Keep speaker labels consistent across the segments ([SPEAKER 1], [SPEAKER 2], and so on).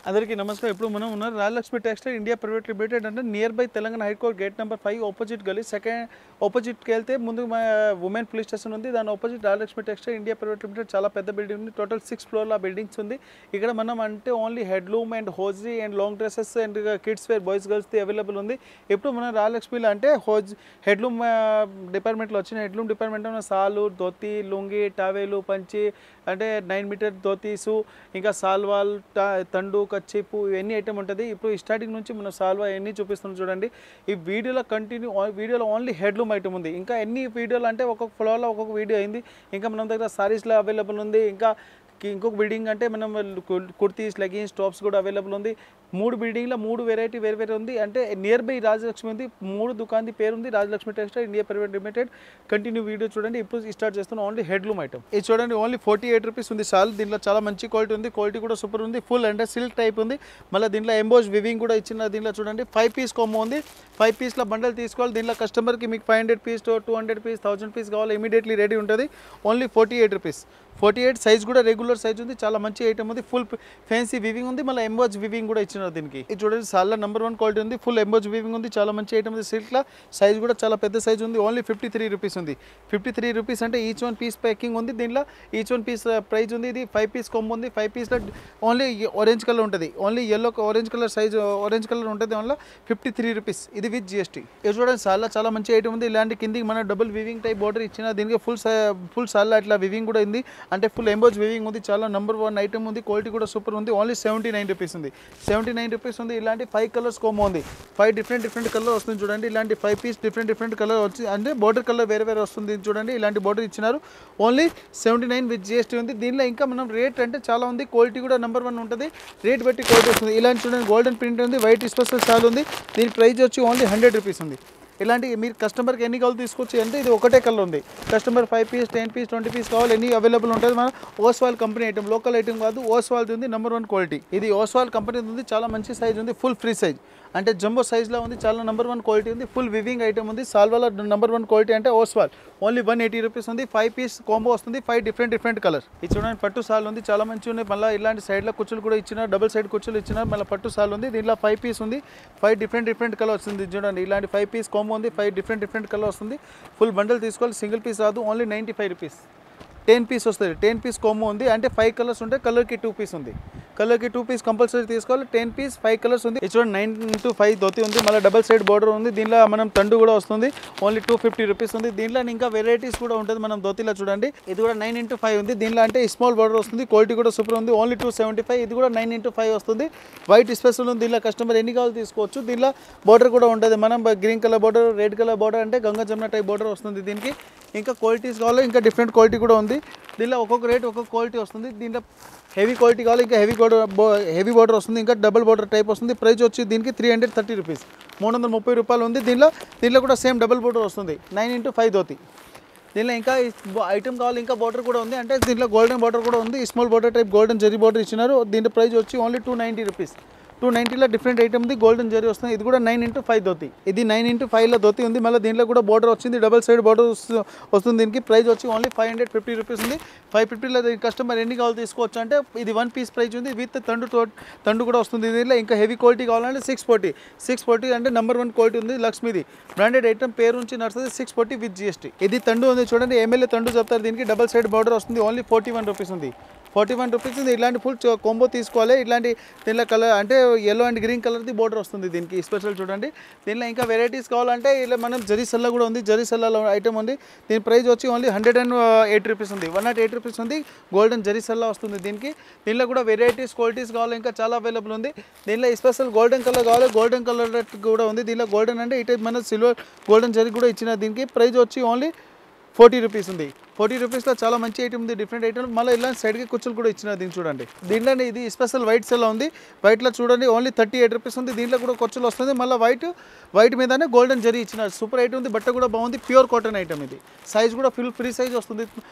[SPEAKER 1] అందరికీ నమస్కారం. ఇప్పుడు మనం ఉన్న Rajalakshmi textile India private limited అంటే near by Telangana high court gate number 5 opposite గలీ సెకండ్ ఆపోజిట్కి వెళ్తే ముందు మా ఉమెన్ పోలీస్ స్టేషన్ ఉంది. దాని opposite Rajalakshmi textile India private limited చాలా పెద్ద బిల్డింగ్ ఉంది. టోటల్ 6 ఫ్లోర్ల బిల్డింగ్స్ ఉంది. ఇక్కడ మనం అంటే only handloom and hosiery and long dresses and kids wear boys గర్ల్స్ది అవైలబుల్ ఉంది. ఇప్పుడు మన రాజలక్ష్మిలో అంటే హెడ్లూమ్ డిపార్ట్మెంట్లో వచ్చిన హెడ్లూమ్ డిపార్ట్మెంట్లో ఉన్న సాలు, ధోతి, లుంగి, టావేలు, పంచి అంటే 9 మీటర్ ధోతీసు, ఇంకా సాల్వాల్, తండు, కచ్చిపు ఇవన్నీ ఐటమ్ ఉంటుంది. ఇప్పుడు స్టార్టింగ్ నుంచి మనం సాల్వా ఇవన్నీ చూపిస్తున్నాం చూడండి. ఈ వీడియోలో వీడియోలో ఓన్లీ హెడ్లూమ్ ఐటమ్ ఉంది. ఇంకా ఎన్ని వీడియోలు అంటే ఒక్కొక్క ఫ్లోర్లో ఒక్కొక్క వీడియో అయింది. ఇంకా మన దగ్గర సారీస్లో అవైలబుల్ ఉంది. ఇంకొక బిల్డింగ్ అంటే మనం కుర్తీస్, లెగిన్స్, టాప్స్ కూడా అవైలబుల్ ఉంది. 3 బిల్డింగ్లో 3 వెరైటీ వేరే ఉంది. అంటే నియర్ బై రాజలక్ష్మి ఉంది. 3 దుకాణది పేరు ఉంది Rajalakshmi textile India private limited. Continue video చూడండి. ఇప్పుడు స్టార్ట్ చేస్తున్నాం. ఓన్లీ హెడ్లూమ్ ఐటమ్ ఇది చూడండి. ఓన్లీ 48 రూపీస్ ఉంది సాల్. దీంట్లో చాలా మంచి క్వాలిటీ ఉంది. క్వాలిటీ కూడా సూపర్ ఉంది. ఫుల్ అంటే సిల్క్ టైప్ ఉంది. మళ్ళీ దీంట్లో ఎంబోజ్ వివింగ్ కూడా ఇచ్చిన. దీంట్లో చూడండి 5 పీస్ కాంబో ఉంది. 5 పీస్ల బండల్ తీసుకోవాలి. దీంట్లో కస్టమర్కి మీకు 500 పీస్ 200 పీస్ 1000 పీస్ కావాలి ఇమీడియట్లీ రెడీ ఉంటుంది. Only 48 rupees. 48 సైజ్ కూడా రెగ్యులర్ సైజ్ ఉంది. చాలా మంచి ఐటమ్ ఉంది. ఫుల్ ఫ్యాన్సీ వివింగ్ ఉంది. మళ్ళీ ఎంబోజ్ వివింగ్ కూడా ఇచ్చినారు దీనికి. ఇది చూడండి సాల్లో నెంబర్ 1 క్వాలిటీ ఉంది. ఫుల్ ఎంబోజ్ వివింగ్ ఉంది. చాలా మంచి ఐటమ్ ఉంది. సిల్క్లో సైజ్ కూడా చాలా పెద్ద సైజ్ ఉంది. ఓన్లీ 53 రూపీస్ ఉంది. 53 రూపీస్ అంటే ఈచ్ వన్ పీస్ ప్యాకింగ్ ఉంది. దీంట్లో ఈచ్ వన్ పీస్ ప్రైస్ ఉంది. ఇది 5 పీస్ కొమ్ము ఉంది. 5 పీస్లో ఓన్లీ ఆరెంజ్ కలర్ ఉంటుంది. Only yellow orange colour size orange colour ఉంటుంది. Only 53 rupees. ఇది విత్ జిఎస్టీ. ఇది చూడండి సాల్లో చాలా మంచి ఐటమ్ ఉంది. ఇలాంటి కిందికి మన డబుల్ వివింగ్ టైప్ బోర్డర్ ఇచ్చిన. దీనికి ఫుల్ సాల్లో ఇట్లా వివింగ్ కూడా ఉంది. అంటే ఫుల్ ఎంబోజ్ వివింగ్ ఉంది. చాలా నెంబర్ 1 ఐటమ్ ఉంది. క్వాలిటీ కూడా సూపర్ ఉంది. ఓన్లీ 79 రూపీస్ ఉంది. 79 రూపీస్ ఉంది. ఇలాంటి 5 కలర్స్ కోమో ఉంది. 5 డిఫరెంట్ కలర్ వస్తుంది చూడండి. ఇలాంటి 5 పీస్ డిఫరెంట్ కలర్ వచ్చి అంటే బోర్డర్ కలర్ వేరే వస్తుంది చూడండి. ఇలాంటి బోర్డర్ ఇచ్చినారు. ఓన్లీ 79 విత్ జిఎస్టీ ఉంది. దీనిలో ఇంకా మనం రేట్ అంటే చాలా ఉంది. క్వాలిటీ కూడా నెంబర్ 1 ఉంటుంది. రేట్ బట్టి క్వాలిటీ వస్తుంది. ఇలాంటి చూడండి గోల్డెన్ ప్రింట్ ఉంది. వైట్ స్పెషల్ సాల్ ఉంది. దీని ప్రైస్ వచ్చి ఓన్లీ 100 రూపీస్ ఉంది. ఇలాంటి మీరు కస్టమర్కి ఎన్ని కావాలి తీసుకొచ్చి అంటే ఇది ఒకటే కలర్ ఉంది. కస్టమర్ 5 పీస్ 10 పీస్ 20 పీస్ కావాలి ఎన్ని అవైలబుల్ ఉంటుంది. మన Oswal company item, local item కాదు. ఓస్వాల్ది ఉంది. Number 1 quality. ఇది ఓస్వాల్ కంపెనీ ఉంది. చాలా మంచి సైజ్ ఉంది. ఫుల్ ఫ్రీ సైజ్ అంటే జంబో సైజ్లో ఉంది. చాలా నెంబర్ 1 క్వాలిటీ ఉంది. ఫుల్ వివింగ్ ఐటమ్ ఉంది. సాల్వాల నెంబర్ 1 క్వాలిటీ అంటే ఓస్వాల్. ఓన్లీ 180 రూపీస్ ఉంది. 5 పీస్ కాంబో వస్తుంది. 5 డిఫరెంట్ కలర్. ఇది చూడండి పట్టు సాల్ ఉంది. చాలా మంచిగా ఉంది. మళ్ళీ ఇలాంటి సైడ్లో కుర్చీలు కూడా ఇచ్చినారు. డబుల్ సైడ్ కుర్చీలు ఇచ్చినారు. మళ్ళీ పట్టు సాల్ ఉంది. దీంట్లో 5 పీస్ ఉంది. 5 డిఫరెంట్ కలర్ వస్తుంది చూడండి. ఇలాంటి 5 పీస్ కాంబో ఉంది. 5 డిఫరెంట్ కలర్ వస్తుంది. ఫుల్ బండల్ తీసుకోవాలి. సింగిల్ పీస్ రాదు. Only 95 rupees. 10 పీస్ వస్తుంది. 10 పీస్ కాంబో ఉంది. అంటే 5 కలర్స్ ఉంటాయి. కలర్కి 2 పీస్ ఉంది. కలర్కి 2 పీస్ కంపల్సరీ తీసుకోవాలి. 10 పీస్ 5 కలర్స్ ఉంది. ఇది చూడండి 9x5 ధోతి ఉంది. మళ్ళీ డబల్ సైడ్ బోర్డర్ ఉంది. దీనిలో మనం తండు కూడా వస్తుంది. ఓన్లీ 250 రూపీస్ ఉంది. దీంట్లో ఇంకా వెరైటీస్ కూడా ఉంటుంది. మనం ధోతిలో చూడండి ఇది కూడా 9x5 ఉంది. దీనిలో అంటే స్మాల్ బోర్డర్ వస్తుంది. క్వాలిటీ కూడా సూపర్ ఉంది. ఓన్లీ 275. ఇది కూడా 9x5 వస్తుంది. వైట్ స్పెషల్ ఉంది. దీనిలో కస్టమర్ ఎన్ని కావాలి తీసుకోవచ్చు. దీనిలో బోర్డర్ కూడా ఉంటుంది. మనం green colour border, red colour border అంటే గంగా జమున టైప్ బోర్డర్ వస్తుంది. దీనికి ఇంకా క్వాలిటీస్ కావాలి. ఇంకా డిఫరెంట్ క్వాలిటీ కూడా ఉంది. దీనిలో ఒక్కొక్క రేట్ ఒక్కొక్క క్వాలిటీ వస్తుంది. దీంట్లో హెవీ క్వాలిటీ కావాలి. ఇంకా హెవీ బోర్డర్ వస్తుంది. ఇంకా డబుల్ బోర్డర్ టైప్ వస్తుంది. ప్రైస్ వచ్చి దీనికి 330 రూపీస్, 330 రూపాయలు ఉంది. దీనిలో కూడా సేమ్ డబుల్ బోర్డర్ వస్తుంది. 9x5 ధోతి. దీనిలో ఇంకా ఐటమ్ కావాలి. ఇంకా బోర్డర్ కూడా ఉంది. అంటే దీంట్లో గోల్డెన్ బోర్డర్ కూడా ఉంది. Small border type golden zari border ఇచ్చినారు. దీని ప్రైస్ వచ్చి ఓన్లీ 290 రూపీస్. 290లో డిఫరెంట్ ఐటమ్ ఉంది. గోల్డెన్ జరీ వస్తుంది. ఇది కూడా 9x5 ధోతి. ఇది 9x5లో ధోతి ఉంది. మళ్ళీ దీంట్లో కూడా బోర్డర్ వచ్చింది. డబల్ సైడ్ బోర్డర్ వస్తుంది. దీనికి ప్రైస్ వచ్చి ఓన్లీ 550 రూపీస్ ఉంది. 550లో కస్టమర్ ఎన్ని కావాలి తీసుకోవచ్చు అంటే ఇది 1 పీస్ ప్రైస్ ఉంది. విత్ తండు కూడా వస్తుంది. దీనిలో ఇంకా హెవీ క్వాలిటీ కావాలంటే 640 అంటే నెంబర్ 1 క్వాలిటీ ఉంది. లక్ష్మీది బ్రాండెడ్ ఐటమ్ పేరు నుంచి నడుస్తుంది. 640 విత్ జిఎస్టీ. ఇది తండు ఉంది చూడండి. ఎమ్మెల్యే తండు చెప్తారు. దీనికి డబల్ సైడ్ బోర్డర్ వస్తుంది. ఓన్లీ 41 రూపీస్ ఉంది. 41 రూపీస్ ఉంది. ఇలాంటి ఫుల్ కొంబో తీసుకోవాలి. ఇట్లాంటి దీనిలో కలర్ అంటే ఎల్లో అండ్ గ్రీన్ కలర్ది బోర్డర్ వస్తుంది. దీనికి స్పెషల్ చూడండి. దీనిలో ఇంకా వెరైటీస్ కావాలంటే ఇలా మనం జరీ సల్లా కూడా ఉంది. జరీ సల్లాలో ఐటమ్ ఉంది. దీని ప్రైస్ వచ్చి ఓన్లీ 108 రూపీస్ ఉంది. 108 రూపీస్ ఉంది. గోల్డెన్ జరీ సల్లా వస్తుంది. దీనిలో కూడా వెరైటీస్ క్వాలిటీస్ కావాలి. ఇంకా చాలా అవైలబుల్ ఉంది. దీనిలో స్పెషల్ గోల్డెన్ కలర్ కావాలి. గోల్డెన్ కలర్ కూడా ఉంది. దీనిలో గోల్డెన్ అంటే ఇటు మన సిల్వర్ గోల్డెన్ జరీ కూడా ఇచ్చిన. దీనికి ప్రైస్ వచ్చి ఓన్లీ 40 రూపీస్ ఉంది. 40 రూపీస్లో చాలా మంచి ఐటమ్ ఉంది. Different item. మళ్ళీ ఇలాంటి సైడ్కి కుర్చీలు కూడా ఇచ్చిన. దీన్ని చూడండి. దీంట్లో ఇది స్పెషల్ వైట్ సెల్ ఉంది. వైట్లో చూడండి ఓన్లీ 38 రూపీస్ ఉంది. దీంట్లో కూడా కుర్చీలు వస్తుంది. మళ్ళీ వైట్ మీదనే గోల్డెన్ జరీ ఇచ్చిన. సూపర్ ఐటమ్ ఉంది. బట్ట కూడా బాగుంది. ప్యూర్ కాటన్ ఐటమ్ ఇది. సైజ్ కూడా ఫుల్ ఫ్రీ సైజ్ వస్తుంది.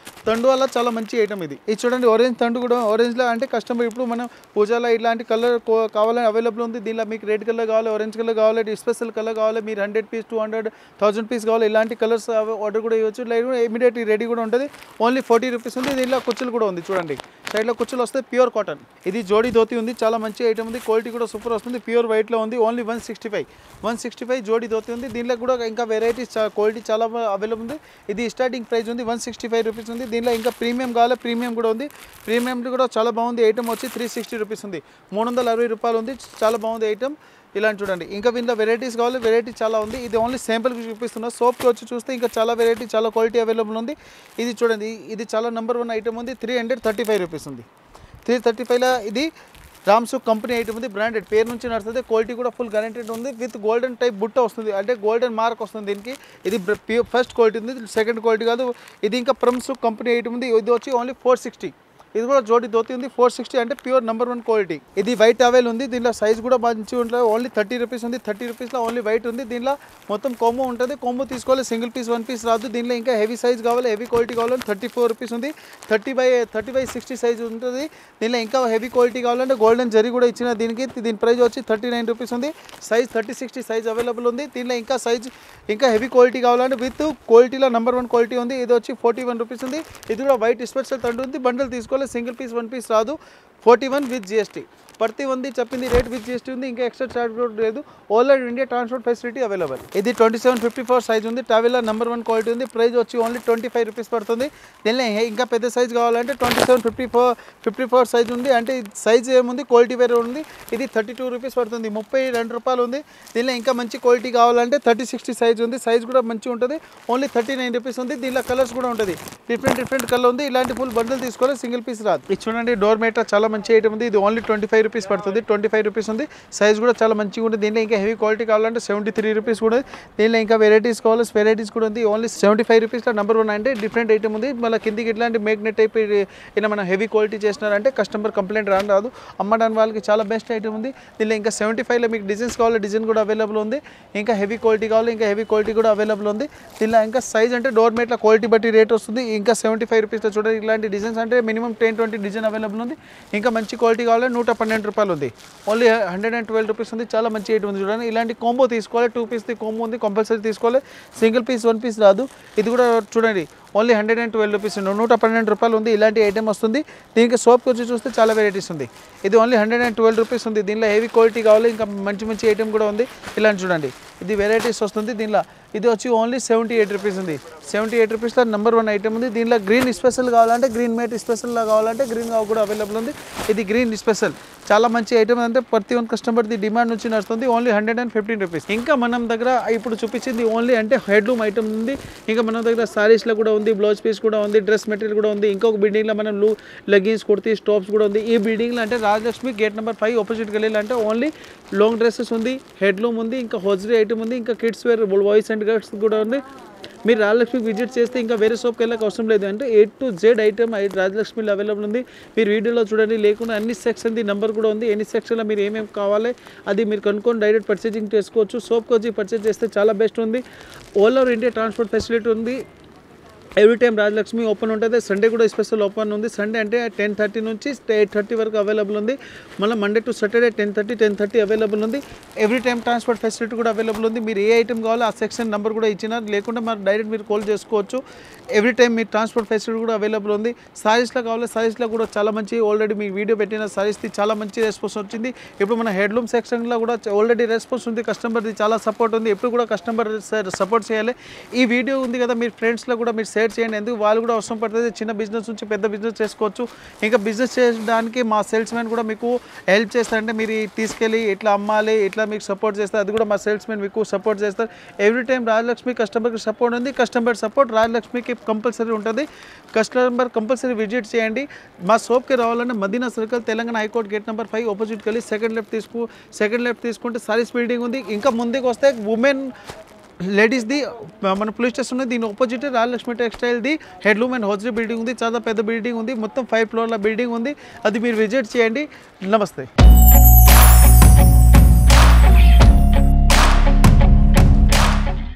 [SPEAKER 1] తండు వల్ల చాలా మంచి ఐటమ్ ఇది. ఇది చూడండి ఆరెంజ్ తండు కూడా. ఆరెంజ్లో అంటే కస్టమర్ ఇప్పుడు మనం పూజలో ఇలాంటి కలర్ కావాలని అవైలబుల్ ఉంది. దీనిలో మీకు రెడ్ కలర్ కావాలి, ఆరెంజ్ కలర్ కావాలి, స్పెషల్ కలర్ కావాలి. మీరు 100 పీస్ 200 1000 పీస్ కావాలి. ఇలాంటి కలర్స్ ఆర్డర్ కూడా ఇవ్వచ్చు. ఇమీడియట్లీ రెడీ కూడా ఉంటుంది. ఉంటుంది, ఓన్లీ 40 రూపీస్ ఉంది. దీనిలో కుచ్చులు కూడా ఉంది చూడండి, సైడ్లో కుచ్చులు వస్తాయి, ప్యూర్ కాటన్. ఇది జోడీ ధోతి ఉంది, చాలా మంచి ఐటమ్ ఉంది, క్వాలిటీ కూడా సూపర్ వస్తుంది, ప్యూర్ వైట్లో ఉంది, ఓన్లీ 165 జోడీ ధోతి ఉంది. దీనిలో కూడా ఇంకా వెరైటీస్ క్వాలిటీ చాలా అవైలబుల్ ఉంది. ఇది స్టార్టింగ్ ప్రైస్ ఉంది 165 రూపీస్ ఉంది. దీనిలో ఇంకా ప్రీమియం కావాలి, ప్రీమియం కూడా ఉంది, ప్రీమియం కూడా చాలా బాగుంది. ఐటమ్ వచ్చి 360 రూపీస్ ఉంది, 360 రూపాయలు ఉంది, చాలా బాగుంది ఐటమ్. ఇలాంటి చూడండి, ఇంకా దీంట్లో వెరైటీస్ కావాలి, వెరైటీ చాలా ఉంది. ఇది ఓన్లీ శాంపుల్కి చూపిస్తున్నా, సోప్కి వచ్చి చూస్తే ఇంకా చాలా వెరైటీ, చాలా క్వాలిటీ అవైలబుల్ ఉంది. ఇది చూడండి, ఇది చాలా నెంబర్ 1 ఐటమ్ ఉంది, 335 రూపీస్ ఉంది. 335లో ఇది రామ్సు కంపెనీ ఐటమ్ ఉంది, బ్రాండెడ్, పేరు నుంచి నడుస్తుంది, క్వాలిటీ కూడా ఫుల్ గ్యారెంటెడ్ ఉంది. విత్ గోల్డెన్ టైప్ బుట్ట వస్తుంది, అంటే గోల్డెన్ మార్క్ వస్తుంది దీనికి. ఇది ఫస్ట్ క్వాలిటీ ఉంది, సెకండ్ క్వాలిటీ కాదు. ఇది ఇంకా రామ్సు కంపెనీ ఐటమ్ ఉంది, ఇది వచ్చి ఓన్లీ 460. ఇది కూడా జోడీ ధోతి ఉంది, 460 అంటే ప్యూర్ నెంబర్ 1 క్వాలిటీ. ఇది వైట్ అవైల్ ఉంది, దీనిలో సైజ్ కూడా మంచిగా ఉంటుంది, ఓన్లీ 30 రూపీస్ ఉంది. 30 రూపీస్లో ఓన్లీ వైట్ ఉంది. దీనిలో మొత్తం కొమ్ము ఉంటుంది, కొమ్ము తీసుకోవాలి, సింగిల్ పీస్ 1 పీస్ రాదు. దీనిలో ఇంకా హెవీ సైజ్ కావాలి, హెవీ క్వాలిటీ కావాలంటే 34 రూపీస్ ఉంది. 30x60 సైజ్ ఉంటుంది. దీనిలో ఇంకా హెవీ క్వాలిటీ కావాలంటే గోల్డెన్ జరీ కూడా ఇచ్చిన దీనికి. దీని ప్రైస్ వచ్చి 39 రూపీస్ ఉంది. సైజ్ 30x60 సైజ్ అవైలబుల్ ఉంది. దీనిలో ఇంకా సైజ్ ఇంకా హెవీ క్వాలిటీ కావాలంటే విత్ క్వాలిటీలో నెంబర్ 1 క్వాలిటీ ఉంది. ఇది వచ్చి 41 రూపీస్ ఉంది. ఇది కూడా వైట్ స్పెషల్ తండ్రి ఉంది, బండల్ తీసుకోవాలి, సింగిల్ పీస్ 1 పీస్ రాదు. 41 విత్ GST. ప్రతి ఉంది చెప్పింది రేట్ విత్ GST ఉంది, ఇంకా ఎక్స్ట్రా చార్జ్ కూడా లేదు. All over India transport facility available. ఇది 2754 సైజ్ ఉంది, ట్రావెలర్ నెంబర్ 1 క్వాలిటీ ఉంది. ప్రైస్ వచ్చి ఓన్లీ 25 రూపీస్ పడుతుంది. దీనిలో ఇంకా పెద్ద సైజ్ కావాలంటే 2754 సైజ్ ఉంది, అంటే సైజ్ ఏముంది, క్వాలిటీ వేరే ఉంది. ఇది 32 రూపీస్ పడుతుంది, 32 రూపాయలు ఉంది. దీనిలో ఇంకా మంచి క్వాలిటీ కావాలంటే 30x60 సైజ్ ఉంది, సైజ్ కూడా మంచిగా ఉంటుంది, ఓన్లీ 39 రూపీస్ ఉంది. దీనిలో కలర్స్ కూడా ఉంటుంది, డిఫరెంట్ కలర్ ఉంది. ఇలాంటి ఫుల్ బండిల్ తీసుకోవాలి, సింగిల్ పీస్ రాదు. ఇది చూడండి, డోర్ మేట్ చాలా మంచి ఐటమ్ ఉంది. ఇది ఓన్లీ 25 రూపీస్ పడుతుంది, 25 రూపీస్ ఉంది. సైజ్ కూడా చాలా మంచిగా ఉంటుంది. దీనిలో ఇంకా హెవీ క్వాలిటీ కావాలంటే 73 రూపీస్ కూడా. దీనిలో ఇంకా వెరైటీస్ కావాలి, వెరైటీస్ కూడా ఉంది. ఓన్లీ 75 రూపీస్లో నెంబర్ 1 అంటే డిఫరెంట్ ఐటమ్ ఉంది. మళ్ళీ కిందికి ఇట్లాంటి మేగ్నెట్ టైప్ ఇలా మనం హెవీ క్వాలిటీ చేసినారంటే కస్టమర్ కంప్లైంట్ రాదు, అమ్మడానికి వాళ్ళకి చాలా బెస్ట్ ఐటమ్ ఉంది. దీనిలో ఇంకా 75లో మీకు డిజైన్స్ కావాలి, డిజైన్ కూడా అవైలబుల్ ఉంది. ఇంకా హెవీ క్వాలిటీ కావాలి, ఇంకా హెవీ క్వాలిటీ కూడా అవైలబుల్ ఉంది. దీనిలో ఇంకా సైజ్ అంటే డోర్ మేట్ల క్వాలిటీ బట్టి రేట్ వస్తుంది. ఇంకా 75 రూపీస్లో చూడండి, ఇలాంటి డిజైన్స్ అంటే మినిమం 10-20 డిజైన్ అవైలబుల్ ఉంది. ఇంకా మంచి క్వాలిటీ కావాలి, 112 రూపాయలు ఉంది, ఓన్లీ 112 రూపీస్ ఉంది. చాలా మంచి ఐటమ్ ఉంది చూడండి. ఇలాంటి కాంబో తీసుకోవాలి, 2 పీస్ కాంబో ఉంది, కంపల్సరీ తీసుకోవాలి, సింగిల్ పీస్ 1 పీస్ రాదు. ఇది కూడా చూడండి, ఓన్లీ 112 రూపీస్ ఉంది, 112 రూపాయలు ఉంది. ఇలాంటి ఐటమ్ వస్తుంది. దీనికి సోప్కి వచ్చి చూస్తే చాలా వెరైటీస్ ఉంది. ఇది ఓన్లీ 112 రూపీస్ ఉంది. దీనిలో హెవీ క్వాలిటీ కావాలి, ఇంకా మంచి ఐటమ్ కూడా ఉంది. ఇలాంటి చూడండి, ఇది వెరైటీస్ వస్తుంది. దీనిలో ఇది వచ్చి ఓన్లీ 78 రూపీస్ ఉంది, 78 రూపీస్లో నెంబర్ 1 ఐటమ్ ఉంది. దీనిలో గ్రీన్ స్పెషల్ కావాలంటే గ్రీన్ మేట్ స్పెషల్లా కావాలంటే గ్రీన్ కూడా అవైలబుల్ ఉంది. ఇది గ్రీన్ స్పెషల్ చాలా మంచి ఐటమ్, అంటే ప్రతి ఒక్క కస్టమర్ది డిమాండ్ నుంచి నడుస్తుంది. Only 115 rupees. ఇంకా మనం దగ్గర ఇప్పుడు చూపించింది ఓన్లీ అంటే హెడ్లూమ్ ఐటమ్ ఉంది. ఇంకా మన దగ్గర సారీస్లో కూడా ఉంది, బ్లౌజ్ పీస్ కూడా ఉంది, డ్రెస్ మెటీరియల్ కూడా ఉంది. ఇంకొక బిల్డింగ్లో మనం లెగిన్స్ కుర్తీస్ టాప్స్ కూడా ఉంది. ఈ బిల్డింగ్లో అంటే రాజలక్ష్మి గేట్ నెంబర్ 5 ఆపోజిట్ గలీలో అంటే ఓన్లీ లాంగ్ డ్రెస్సెస్ ఉంది, హెడ్లూమ్ ఉంది, ఇంకా హోజరీ ఐటమ్ ఉంది, ఇంకా kids wear boys and girls కూడా ఉంది. మీరు రాజలక్ష్మికి విజిట్ చేస్తే ఇంకా వేరే షాప్కి వెళ్ళక అవసరం లేదు, అంటే A to Z ఐటమ్ రాజలక్ష్మిలో అవైలబుల్ ఉంది. మీరు వీడియోలో చూడండి, లేకుండా అన్ని సెక్షన్ది నెంబర్ కూడా ఉంది. ఎన్ని సెక్షన్లో మీరు ఏమేమి కావాలి అది మీరు కనుక్కొని డైరెక్ట్ పర్చేజింగ్ చేసుకోవచ్చు. షాప్కి వచ్చి పర్చేజ్ చేస్తే చాలా బెస్ట్ ఉంది. All over India transport facility ఉంది. ఎవ్రీ టైం రాజలక్ష్మి ఓపెన్ ఉంటుంది. సండే కూడా స్పెషల్ ఓపెన్ ఉంది. సండే అంటే 10:30 నుంచి 8:30 వరకు అవైలబుల్ ఉంది. మళ్ళీ మండే టు సాటర్డే 10:30 అవైలబుల్ ఉంది. ఎవ్రీ టైం ట్రాన్స్పోర్ట్ ఫెసిలిటీ కూడా అవైలబుల్ ఉంది. మీరు ఏ ఐటమ్ కావాలో ఆ సెక్షన్ నెంబర్ కూడా ఇచ్చినారు, లేకుంటే మరి డైరెక్ట్ మీరు కాల్ చేసుకోవచ్చు. ఎవ్రీ టైం మీ ట్రాన్స్పోర్ట్ ఫెసిలిటీ కూడా అవైలబుల్ ఉంది. సారీస్లో కావాలి, సారీస్లో కూడా చాలా మంచి ఆల్రెడీ మీ వీడియో పెట్టిన సారీస్ది చాలా మంచి రెస్పాన్స్ వచ్చింది. ఇప్పుడు మన హెడ్లూమ్ సెక్షన్లో కూడా ఆల్రెడీ రెస్పాన్స్ ఉంది, కస్టమర్ది చాలా సపోర్ట్ ఉంది. ఎప్పుడు కూడా కస్టమర్ సపోర్ట్ చేయాలి. ఈ వీడియో ఉంది కదా, మీరు ఫ్రెండ్స్లో కూడా మీరు షేర్ చేయండి, ఎందుకు వాళ్ళు కూడా అవసరం పడుతుంది. చిన్న బిజినెస్ నుంచి పెద్ద బిజినెస్ చేసుకోవచ్చు. ఇంకా బిజినెస్ చేయడానికి మా సేల్స్ మ్యాన్ కూడా మీకు హెల్ప్ చేస్తారంటే మీరు తీసుకెళ్ళి ఎట్లా అమ్మాలి, ఎట్లా మీకు సపోర్ట్ చేస్తారు, అది కూడా మా సేల్స్ మ్యాన్ మీకు సపోర్ట్ చేస్తారు. ఎవ్రీ టైం రాజలక్ష్మి కస్టమర్కి సపోర్ట్ ఉంది. కస్టమర్ సపోర్ట్ రాజలక్ష్మికి కంపల్సరీ ఉంటుంది. కస్టమర్ కంపల్సరీ విజిట్ చేయండి. మా షాప్కి రావాలంటే Madina circle, Telangana high court gate number 5 opposite వెళ్ళి సెకండ్ లెఫ్ట్ తీసుకుంటే సారీస్ బిల్డింగ్ ఉంది. ఇంకా ముందుకు వస్తే ఉమెన్ లేడీస్ది మన పోలీస్ స్టేషన్ ఉంది. దీని ఆపోజిట్ రాజలక్ష్మి టెక్స్టైల్ది హెడ్లూమ్ అండ్ హోజరీ బిల్డింగ్ ఉంది. చాలా పెద్ద బిల్డింగ్ ఉంది, మొత్తం 5 ఫ్లోర్ల బిల్డింగ్ ఉంది. అది మీరు విజిట్ చేయండి. నమస్తే.